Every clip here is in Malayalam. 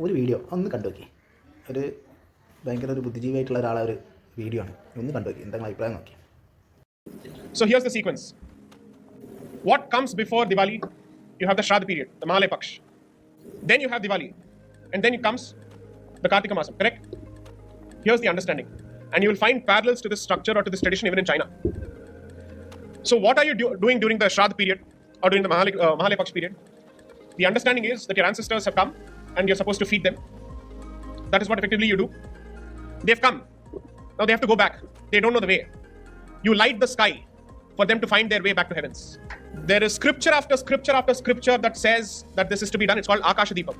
ഒരു വീഡിയോ ഒന്ന് കണ്ടു നോക്കി. ഒരു ഭയങ്കര ഒരു ബുദ്ധിജീവിയായിട്ടുള്ള ഒരാളെ ഒരു വീഡിയോ ആണ്. ഒന്ന് കണ്ടു നോക്കി, എന്തെങ്കിലും അഭിപ്രായം നോക്കി. So here's the sequence. What comes before Diwali? You have the Shraddha period, the Mahalaya Paksh. Then you have Diwali. And then it comes the Kartika Masam, correct? Here's the understanding. And you will find parallels to this structure or to this tradition even in China. So what are you doing during the Shraddha period or during the Mahalaya Paksh period? The understanding is that your ancestors have come and you're supposed to feed them. That is what effectively you do. They've come. Now they have to go back. They don't know the way. You light the sky for them to find their way back to heavens. There is scripture after scripture after scripture that says that this is to be done. It's called Akashadipam.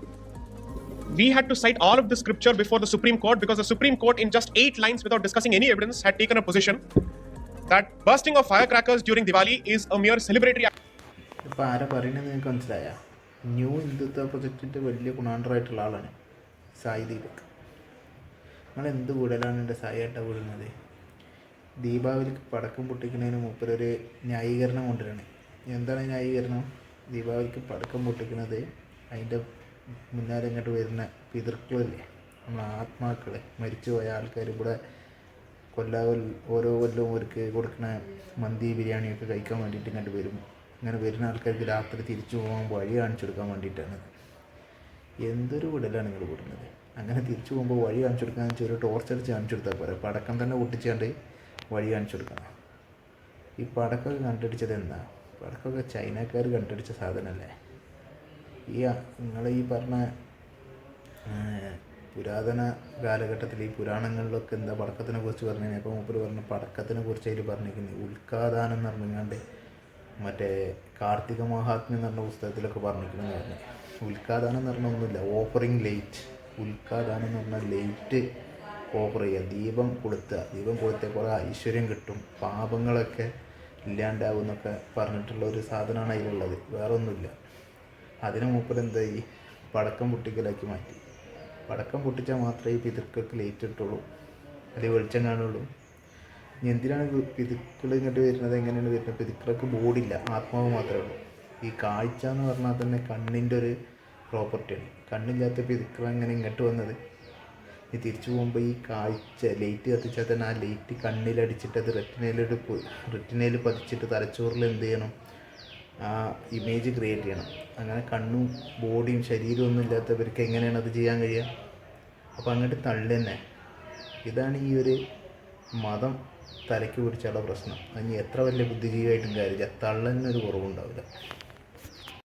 We had to cite all of the scripture before the Supreme Court because the Supreme Court, in just 8 lines without discussing any evidence, had taken a position that bursting of firecrackers during Diwali is a mere celebratory act. ഇപ്പോൾ ആരാ പറയുന്നത് നിങ്ങൾക്ക് മനസ്സിലായ? ന്യൂ ഹിന്ദുത്വ പ്രൊജക്റ്റിൻ്റെ വലിയ ഗുണാണ്ടറായിട്ടുള്ള ആളാണ് സായി ദീപക്. നിങ്ങൾ എന്ത് കൂടുതലാണ് എൻ്റെ സായിയായിട്ടാണ് കൂടുന്നത്? ദീപാവലിക്ക് പടക്കം പൊട്ടിക്കുന്നതിന് മൂപ്പരൊരു ന്യായീകരണം കൊണ്ടുവരാണ്. എന്താണ് ന്യായീകരണം? ദീപാവലിക്ക് പടക്കം പൊട്ടിക്കുന്നത് അതിൻ്റെ മുന്നാലെ ഇങ്ങോട്ട് വരുന്ന പിതൃക്കളില്ലേ, നമ്മളെ ആത്മാക്കളെ, മരിച്ചുപോയ ആൾക്കാർ ഇവിടെ ഓരോ കൊല്ലവും അവർക്ക് കൊടുക്കുന്ന മന്തി ബിരിയാണിയൊക്കെ കഴിക്കാൻ വേണ്ടിയിട്ട് ഇങ്ങോട്ട് വരും. ഇങ്ങനെ വരുന്ന ആൾക്കാർക്ക് രാത്രി തിരിച്ചു പോകാൻ വഴി കാണിച്ചു കൊടുക്കാൻ വേണ്ടിയിട്ടാണ്. എന്തൊരു വിടലാണ് നിങ്ങൾ കൂടുന്നത്? അങ്ങനെ തിരിച്ചു പോകുമ്പോൾ വഴി കാണിച്ചു കൊടുക്കാന്ന് വെച്ചാൽ ഒരു ടോർച്ചടിച്ച് കാണിച്ചു കൊടുത്താൽ പോരെ, പടക്കം തന്നെ പൊട്ടിച്ചാണ്ട് വഴി കാണിച്ചു കൊടുക്കണം. ഈ പടക്കമൊക്കെ കണ്ടുപിടിച്ചത് എന്താ? പടക്കമൊക്കെ ചൈനക്കാർ കണ്ടുപിടിച്ച സാധനമല്ലേ? നിങ്ങൾ ഈ പറഞ്ഞ പുരാതന കാലഘട്ടത്തിൽ ഈ പുരാണങ്ങളിലൊക്കെ എന്താ പടക്കത്തിനെ കുറിച്ച് പറഞ്ഞു. അപ്പോൾ മൂപ്പർ പറഞ്ഞ പടക്കത്തിനെ കുറിച്ച് അതിൽ പറഞ്ഞിരിക്കുന്നത് ഉൽക്കാദാനം എന്ന് പറഞ്ഞാണ്ട് മറ്റേ കാർത്തിക മഹാത്മ്യം എന്ന് പറഞ്ഞ പുസ്തകത്തിലൊക്കെ പറഞ്ഞിരിക്കുന്നത് പറഞ്ഞു. ഉൽക്കാദാനം എന്ന് പറഞ്ഞാൽ ഒന്നുമില്ല, ഓഫറിങ് ലൈറ്റ്. ഉൽക്കാദാനം എന്ന് പറഞ്ഞാൽ ലൈറ്റ് ഓഫർ ചെയ്യുക, ദീപം കൊളുത്തിയാൽ കുറേ ഐശ്വര്യം കിട്ടും, പാപങ്ങളൊക്കെ ഇല്ലാണ്ടാവും എന്നൊക്കെ പറഞ്ഞിട്ടുള്ള ഒരു സാധനമാണ് അതിലുള്ളത്, വേറെ ഒന്നുമില്ല. അതിന് മൂപ്പർ എന്തായി, പടക്കം പൊട്ടിക്കലാക്കി മാറ്റി. പടക്കം പൊട്ടിച്ചാൽ മാത്രമേ ഈ പിതൃക്കൾക്ക് ലൈറ്റ് കിട്ടുള്ളൂ, അല്ലെങ്കിൽ വെളിച്ചം കാണുള്ളൂ. ഇനി എന്തിനാണ് പിതൃക്കൾ ഇങ്ങോട്ട് വരുന്നത്? എങ്ങനെയാണ് വരുന്നത്? പിതൃക്കൾക്ക് ബോഡിയില്ല, ആത്മാവ് മാത്രമേ ഉള്ളൂ. ഈ കാഴ്ച എന്ന് പറഞ്ഞാൽ തന്നെ കണ്ണിൻ്റെ ഒരു പ്രോപ്പർട്ടിയാണ്. കണ്ണില്ലാത്ത പിതൃക്കൾ എങ്ങനെ ഇങ്ങോട്ട് വന്നത്? ഈ തിരിച്ചു പോകുമ്പോൾ ഈ കാഴ്ച ലൈറ്റ് കത്തിച്ചാൽ തന്നെ ആ ലൈറ്റ് കണ്ണിലടിച്ചിട്ട് അത് റെറ്റിനയിൽ പതിച്ചിട്ട് തലച്ചോറിൽ എന്ത് ചെയ്യണം? ആ ഇമേജ് ക്രിയേറ്റ് ചെയ്യണം. അങ്ങനെ കണ്ണും ബോഡിയും ശരീരവും ഒന്നും ഇല്ലാത്തവർക്ക് എങ്ങനെയാണ് അത് ചെയ്യാൻ കഴിയുക? അപ്പോൾ അങ്ങോട്ട് തള്ളി തന്നെ. ഇതാണ് ഈ ഒരു മതം തലയ്ക്ക് പിടിച്ചുള്ള പ്രശ്നം. അതിന് എത്ര വലിയ ബുദ്ധിജീവിയായിട്ടും കാര്യമില്ല, തള്ളലിനൊരു കുറവുണ്ടാവില്ല.